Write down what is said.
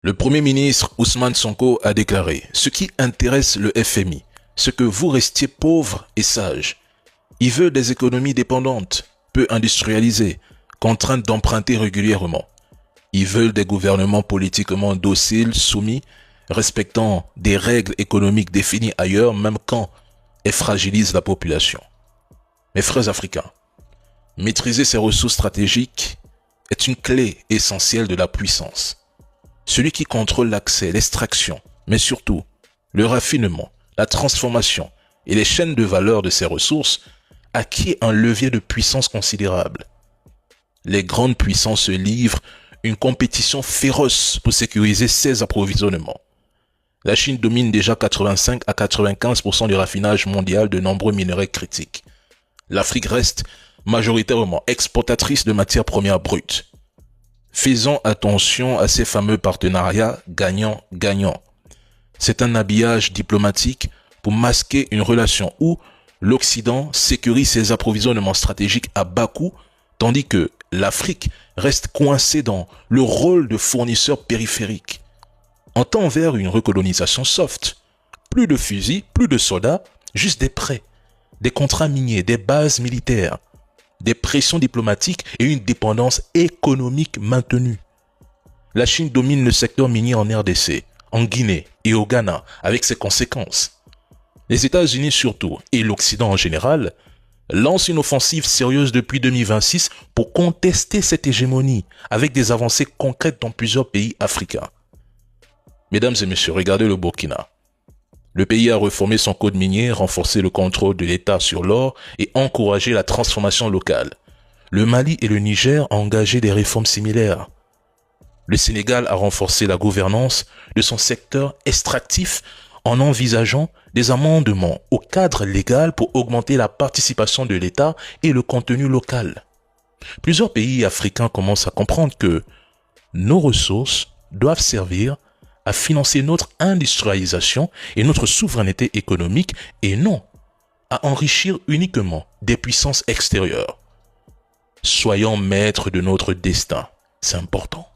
Le Premier ministre Ousmane Sonko a déclaré « Ce qui intéresse le FMI, c'est que vous restiez pauvres et sages. Il veut des économies dépendantes, peu industrialisées, contraintes d'emprunter régulièrement. Ils veulent des gouvernements politiquement dociles, soumis, respectant des règles économiques définies ailleurs, même quand elles fragilisent la population. » Mes frères africains, maîtriser ces ressources stratégiques est une clé essentielle de la puissance. Celui qui contrôle l'accès, l'extraction, mais surtout le raffinement, la transformation et les chaînes de valeur de ces ressources acquiert un levier de puissance considérable. Les grandes puissances se livrent une compétition féroce pour sécuriser ses approvisionnements. La Chine domine déjà 85 à 95% du raffinage mondial de nombreux minerais critiques. L'Afrique reste majoritairement exportatrice de matières premières brutes. Faisons attention à ces fameux partenariats gagnant-gagnant. C'est un habillage diplomatique pour masquer une relation où l'Occident sécurise ses approvisionnements stratégiques à bas coût, tandis que l'Afrique reste coincée dans le rôle de fournisseur périphérique. On tend vers une recolonisation soft. Plus de fusils, plus de soldats, juste des prêts, des contrats miniers, des bases militaires, des pressions diplomatiques et une dépendance économique maintenue. La Chine domine le secteur minier en RDC, en Guinée et au Ghana, avec ses conséquences. Les États-Unis surtout, et l'Occident en général, lancent une offensive sérieuse depuis 2026 pour contester cette hégémonie, avec des avancées concrètes dans plusieurs pays africains. Mesdames et messieurs, regardez le Burkina. Le pays a réformé son code minier, renforcé le contrôle de l'État sur l'or et encouragé la transformation locale. Le Mali et le Niger ont engagé des réformes similaires. Le Sénégal a renforcé la gouvernance de son secteur extractif en envisageant des amendements au cadre légal pour augmenter la participation de l'État et le contenu local. Plusieurs pays africains commencent à comprendre que nos ressources doivent servir à financer notre industrialisation et notre souveraineté économique et non à enrichir uniquement des puissances extérieures. Soyons maîtres de notre destin, c'est important.